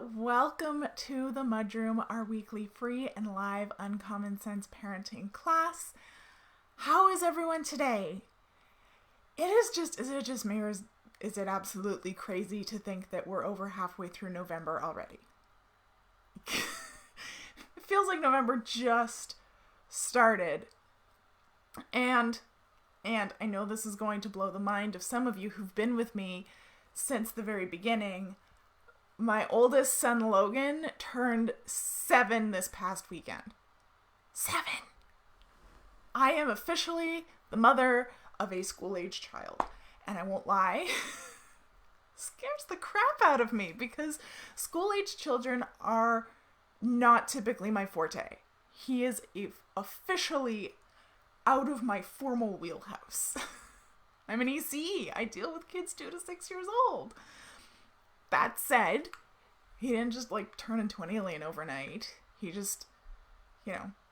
welcome to the MudRoom, our weekly free and live Uncommon Sense parenting class. How is everyone today? Is it just me, or is it absolutely crazy to think that we're over halfway through November already? It feels like November just started. And I know this is going to blow the mind of some of you who've been with me since the very beginning. My oldest son, Logan, turned 7 this past weekend. 7! I am officially the mother of a school-age child. And I won't lie, scares the crap out of me because school-age children are not typically my forte. He is officially out of my formal wheelhouse. I'm an EC. I deal with kids 2 to 6 years old. That said, he didn't just turn into an alien overnight. He just,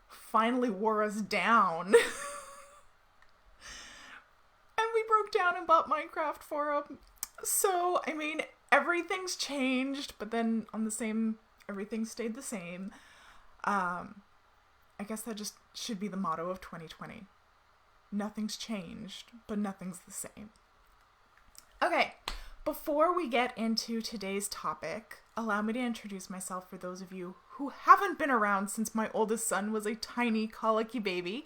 finally wore us down. And we broke down and bought Minecraft for him. So, everything's changed, but then everything stayed the same. I guess that just should be the motto of 2020. Nothing's changed, but nothing's the same. Okay. Before we get into today's topic, allow me to introduce myself for those of you who haven't been around since my oldest son was a tiny, colicky baby.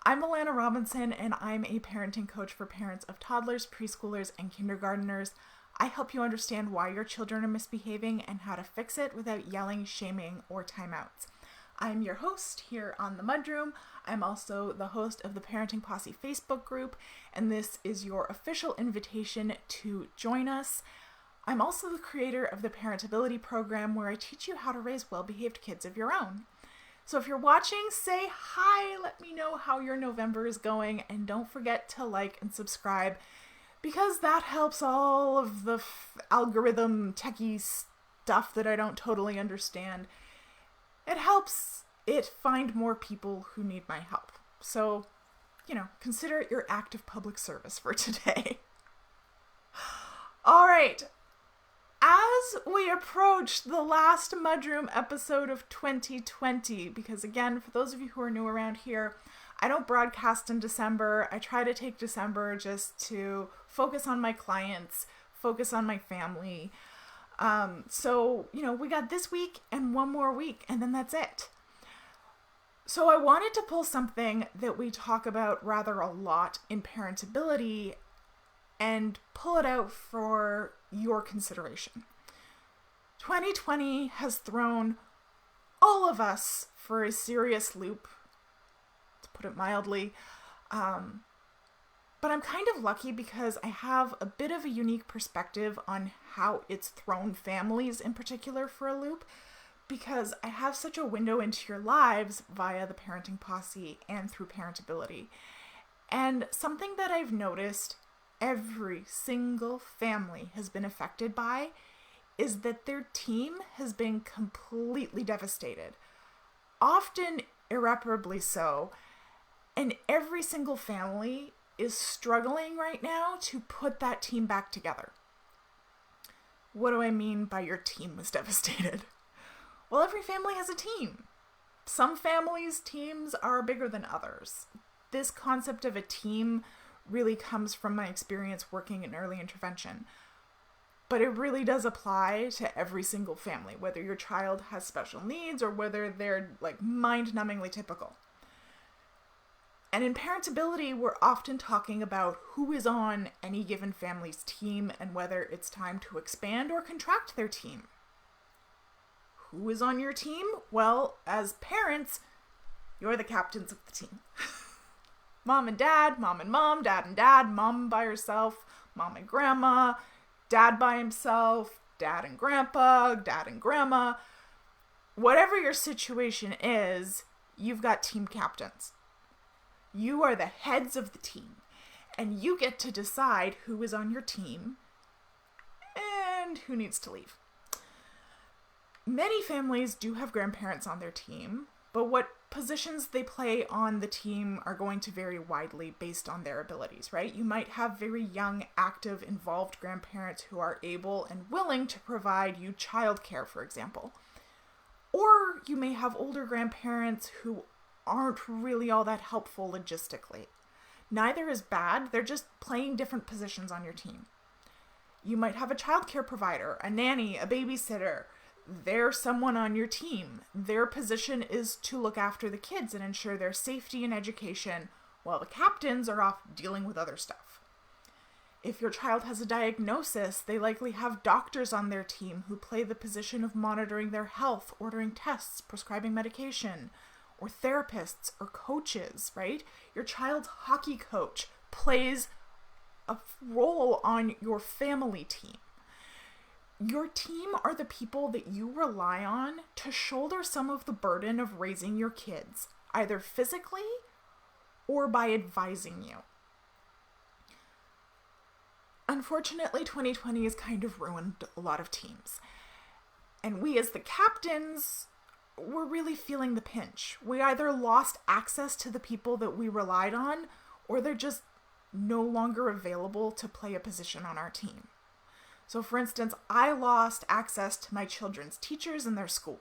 I'm Allana Robinson, and I'm a parenting coach for parents of toddlers, preschoolers, and kindergarteners. I help you understand why your children are misbehaving and how to fix it without yelling, shaming, or timeouts. I'm your host here on the MudRoom. I'm also the host of the Parenting Posse Facebook group, and this is your official invitation to join us. I'm also the creator of the Parentability program, where I teach you how to raise well-behaved kids of your own. So if you're watching, say hi, let me know how your November is going, and don't forget to like and subscribe, because that helps all of the algorithm techie stuff that I don't totally understand. It helps it find more people who need my help. So, consider it your act of public service for today. All right. As we approach the last MudRoom episode of 2020, because again, for those of you who are new around here, I don't broadcast in December. I try to take December just to focus on my clients, focus on my family. So, we got this week and one more week, and then that's it. So I wanted to pull something that we talk about rather a lot in Parentability and pull it out for your consideration. 2020 has thrown all of us for a serious loop, to put it mildly. But I'm kind of lucky because I have a bit of a unique perspective on how it's thrown families in particular for a loop, because I have such a window into your lives via the Parenting Posse and through Parentability. And something that I've noticed every single family has been affected by is that their team has been completely devastated, often irreparably so, and every single family is struggling right now to put that team back together. What do I mean by your team was devastated? Well, every family has a team. Some families' teams are bigger than others. This concept of a team really comes from my experience working in early intervention. But it really does apply to every single family, whether your child has special needs or whether they're mind-numbingly typical. And in Parentability, we're often talking about who is on any given family's team and whether it's time to expand or contract their team. Who is on your team? Well, as parents, you're the captains of the team. Mom and dad, mom and mom, dad and dad, mom by herself, mom and grandma, dad by himself, dad and grandpa, dad and grandma. Whatever your situation is, you've got team captains. You are the heads of the team, and you get to decide who is on your team and who needs to leave. Many families do have grandparents on their team, but what positions they play on the team are going to vary widely based on their abilities, right? You might have very young, active, involved grandparents who are able and willing to provide you childcare, for example. Or you may have older grandparents who aren't really all that helpful logistically. Neither is bad, they're just playing different positions on your team. You might have a childcare provider, a nanny, a babysitter. They're someone on your team. Their position is to look after the kids and ensure their safety and education, while the captains are off dealing with other stuff. If your child has a diagnosis, they likely have doctors on their team who play the position of monitoring their health, ordering tests, prescribing medication, or therapists or coaches, right? Your child's hockey coach plays a role on your family team. Your team are the people that you rely on to shoulder some of the burden of raising your kids, either physically or by advising you. Unfortunately, 2020 has kind of ruined a lot of teams. And we as the captains, we're really feeling the pinch. We either lost access to the people that we relied on, or they're just no longer available to play a position on our team. So for instance, I lost access to my children's teachers in their school.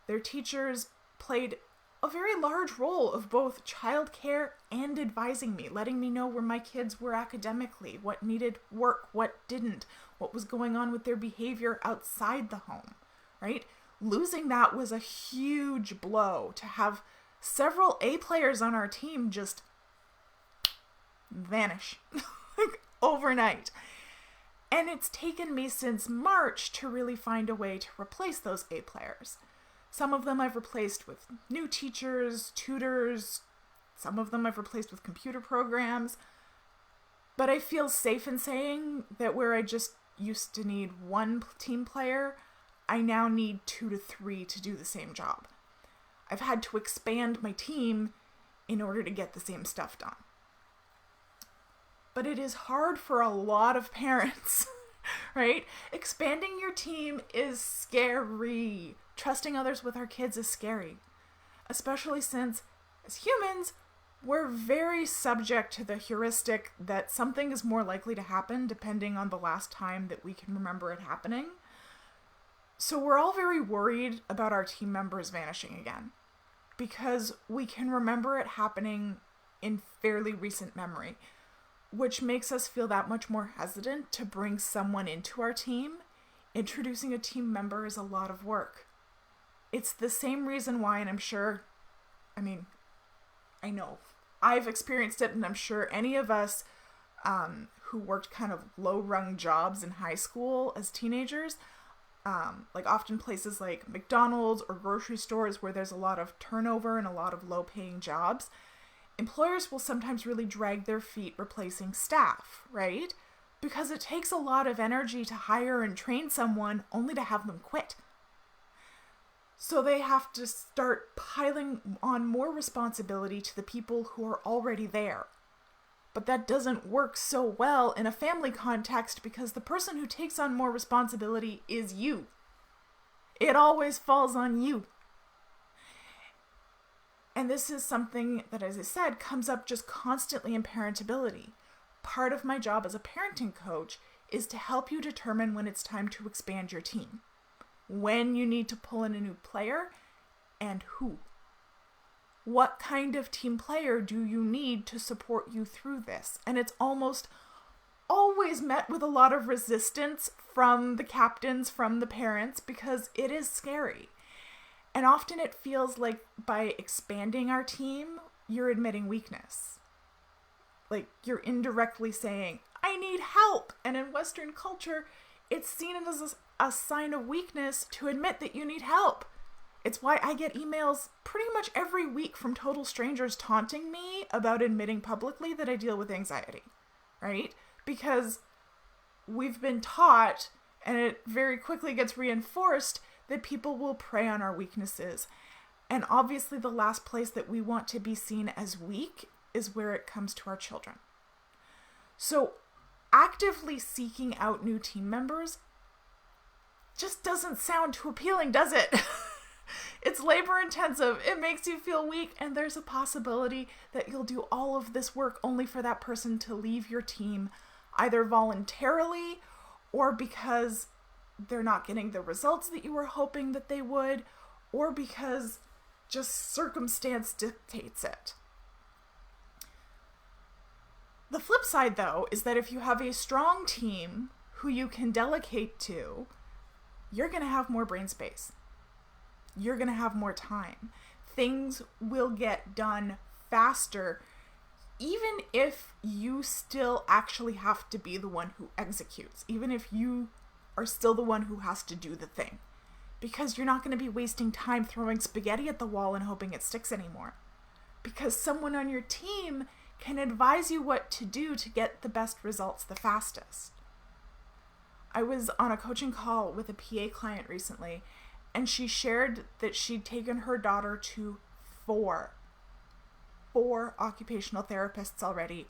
Their teachers played a very large role of both childcare and advising me, letting me know where my kids were academically, what needed work, what didn't, what was going on with their behavior outside the home, right? Losing that was a huge blow. To have several A players on our team just vanish like overnight. And it's taken me since March to really find a way to replace those A players. Some of them I've replaced with new teachers, tutors. Some of them I've replaced with computer programs. But I feel safe in saying that where I just used to need one team player, I now need 2 to 3 to do the same job. I've had to expand my team in order to get the same stuff done. But it is hard for a lot of parents, right? Expanding your team is scary. Trusting others with our kids is scary, especially since as humans, we're very subject to the heuristic that something is more likely to happen depending on the last time that we can remember it happening. So we're all very worried about our team members vanishing again because we can remember it happening in fairly recent memory, which makes us feel that much more hesitant to bring someone into our team. Introducing a team member is a lot of work. It's the same reason why, and I know I've experienced it, and I'm sure any of us who worked kind of low-rung jobs in high school as teenagers, like often places like McDonald's or grocery stores where there's a lot of turnover and a lot of low-paying jobs, employers will sometimes really drag their feet replacing staff, right? Because it takes a lot of energy to hire and train someone only to have them quit. So they have to start piling on more responsibility to the people who are already there. But that doesn't work so well in a family context because the person who takes on more responsibility is you. It always falls on you. And this is something that, as I said, comes up just constantly in parentability. Part of my job as a parenting coach is to help you determine when it's time to expand your team, when you need to pull in a new player, and who. What kind of team player do you need to support you through this? And it's almost always met with a lot of resistance from the captains, from the parents, because it is scary. And often it feels like by expanding our team, you're admitting weakness. Like you're indirectly saying, I need help. And in Western culture, it's seen as a sign of weakness to admit that you need help. It's why I get emails pretty much every week from total strangers taunting me about admitting publicly that I deal with anxiety, right? Because we've been taught, and it very quickly gets reinforced, that people will prey on our weaknesses. And obviously the last place that we want to be seen as weak is where it comes to our children. So actively seeking out new team members just doesn't sound too appealing, does it? It's labor intensive. It makes you feel weak. And there's a possibility that you'll do all of this work only for that person to leave your team, either voluntarily or because they're not getting the results that you were hoping that they would, or because just circumstance dictates it. The flip side, though, is that if you have a strong team who you can delegate to, you're going to have more brain space. You're going to have more time. Things will get done faster, even if you still actually have to be the one who executes, even if you are still the one who has to do the thing, because you're not going to be wasting time throwing spaghetti at the wall and hoping it sticks anymore, because someone on your team can advise you what to do to get the best results the fastest. I was on a coaching call with a PA client recently, and she shared that she'd taken her daughter to four occupational therapists already,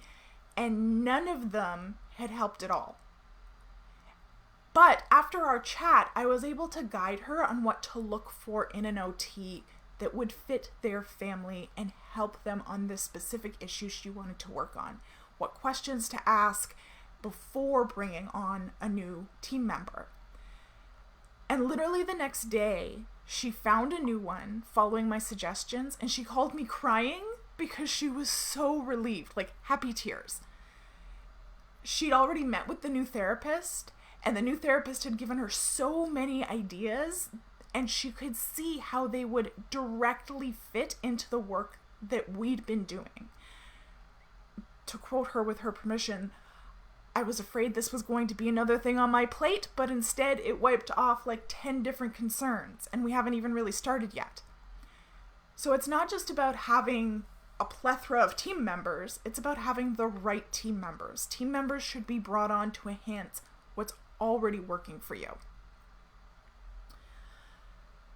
and none of them had helped at all. But after our chat, I was able to guide her on what to look for in an OT that would fit their family and help them on this specific issue she wanted to work on, what questions to ask before bringing on a new team member. And literally the next day, she found a new one following my suggestions, and she called me crying because she was so relieved, like happy tears. She'd already met with the new therapist, and the new therapist had given her so many ideas, and she could see how they would directly fit into the work that we'd been doing. To quote her with her permission, I was afraid this was going to be another thing on my plate, but instead it wiped off like 10 different concerns, and we haven't even really started yet. So it's not just about having a plethora of team members, it's about having the right team members. Team members should be brought on to enhance what's already working for you.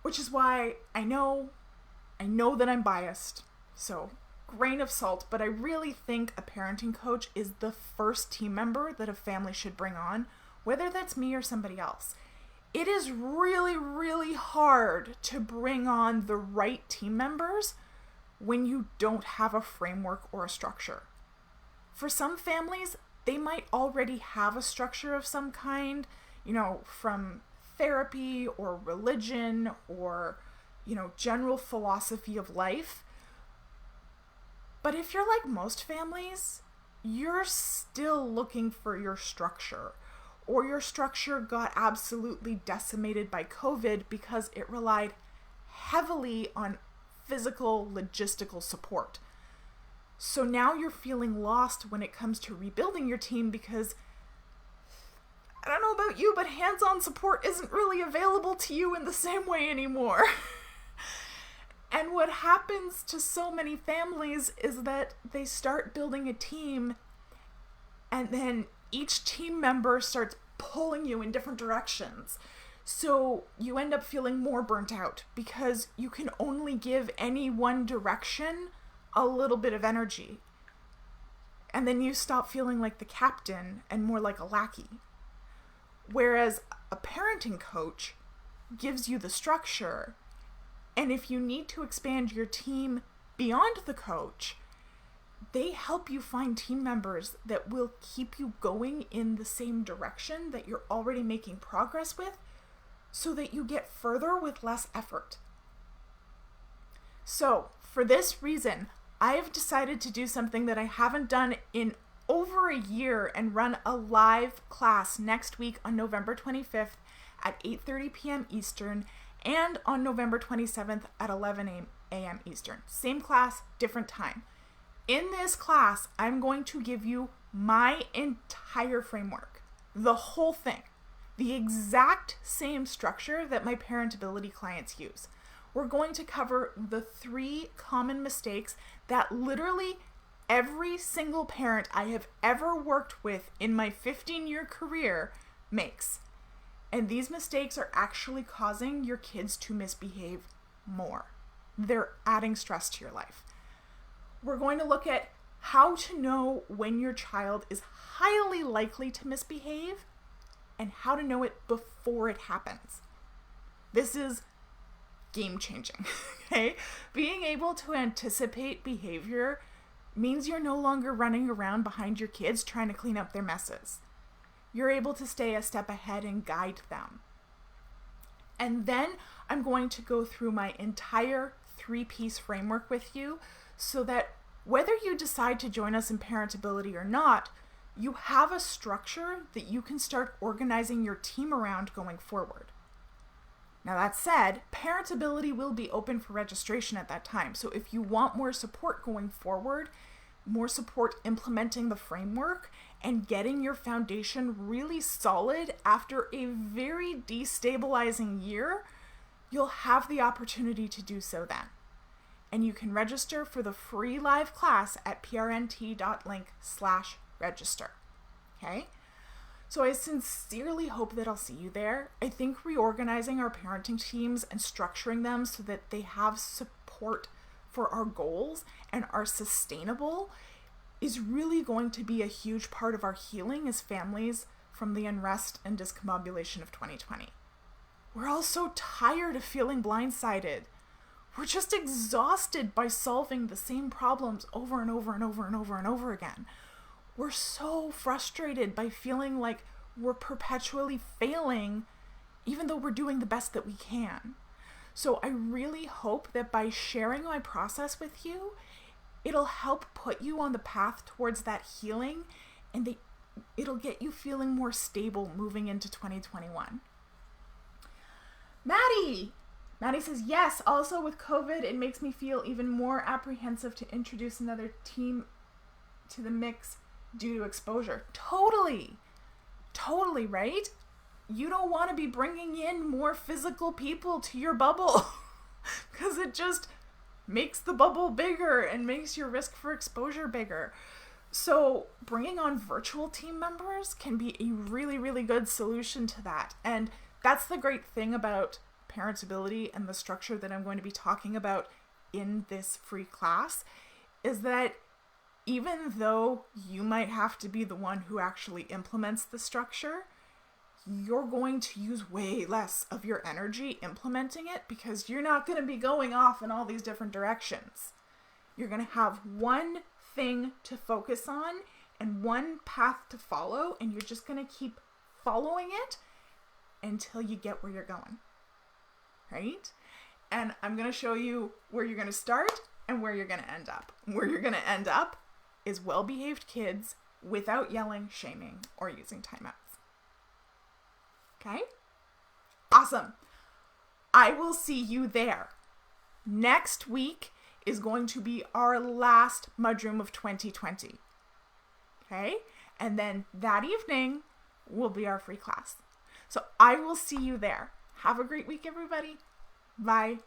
Which is why I know that I'm biased, so grain of salt, but I really think a parenting coach is the first team member that a family should bring on, whether that's me or somebody else. It is really, really hard to bring on the right team members when you don't have a framework or a structure. For some families, they might already have a structure of some kind, from therapy or religion or, general philosophy of life. But if you're like most families, you're still looking for your structure, or your structure got absolutely decimated by COVID because it relied heavily on physical, logistical support. So now you're feeling lost when it comes to rebuilding your team because, I don't know about you, but hands-on support isn't really available to you in the same way anymore. And what happens to so many families is that they start building a team, and then each team member starts pulling you in different directions. So you end up feeling more burnt out because you can only give any one direction a little bit of energy. And then you stop feeling like the captain and more like a lackey. Whereas a parenting coach gives you the structure, and if you need to expand your team beyond the coach, they help you find team members that will keep you going in the same direction that you're already making progress with, so that you get further with less effort. So, for this reason, I've decided to do something that I haven't done in over a year and run a live class next week on November 25th at 8:30 p.m. Eastern and on November 27th at 11 a.m. Eastern. Same class, different time. In this class, I'm going to give you my entire framework, the whole thing, the exact same structure that my parentability clients use. We're going to cover the 3 common mistakes that literally every single parent I have ever worked with in my 15-year career makes. And these mistakes are actually causing your kids to misbehave more. They're adding stress to your life. We're going to look at how to know when your child is highly likely to misbehave and how to know it before it happens. This is game changing. Okay? Being able to anticipate behavior means you're no longer running around behind your kids trying to clean up their messes. You're able to stay a step ahead and guide them. And then I'm going to go through my entire 3-piece framework with you so that whether you decide to join us in Parentability or not, you have a structure that you can start organizing your team around going forward. Now that said, Parentability will be open for registration at that time. So if you want more support going forward, more support implementing the framework and getting your foundation really solid after a very destabilizing year, you'll have the opportunity to do so then. And you can register for the free live class at Prnt.link/register. Okay? So I sincerely hope that I'll see you there. I think reorganizing our parenting teams and structuring them so that they have support for our goals and are sustainable is really going to be a huge part of our healing as families from the unrest and discombobulation of 2020. We're all so tired of feeling blindsided. We're just exhausted by solving the same problems over and over and over and over and over again. We're so frustrated by feeling like we're perpetually failing, even though we're doing the best that we can. So I really hope that by sharing my process with you, it'll help put you on the path towards that healing, and it'll get you feeling more stable moving into 2021. Maddie says, yes, also with COVID, it makes me feel even more apprehensive to introduce another team to the mix due to exposure. Totally, right? You don't want to be bringing in more physical people to your bubble because it just makes the bubble bigger and makes your risk for exposure bigger. So bringing on virtual team members can be a really, really good solution to that. And that's the great thing about Parentability and the structure that I'm going to be talking about in this free class is that even though you might have to be the one who actually implements the structure, you're going to use way less of your energy implementing it because you're not going to be going off in all these different directions. You're going to have one thing to focus on and one path to follow, and you're just going to keep following it until you get where you're going. Right? And I'm going to show you where you're going to start and where you're going to end up. Where you're going to end up is well-behaved kids without yelling, shaming, or using timeouts. Okay? Awesome. I will see you there. Next week is going to be our last MudRoom of 2020. Okay? And then that evening will be our free class. So I will see you there. Have a great week, everybody. Bye.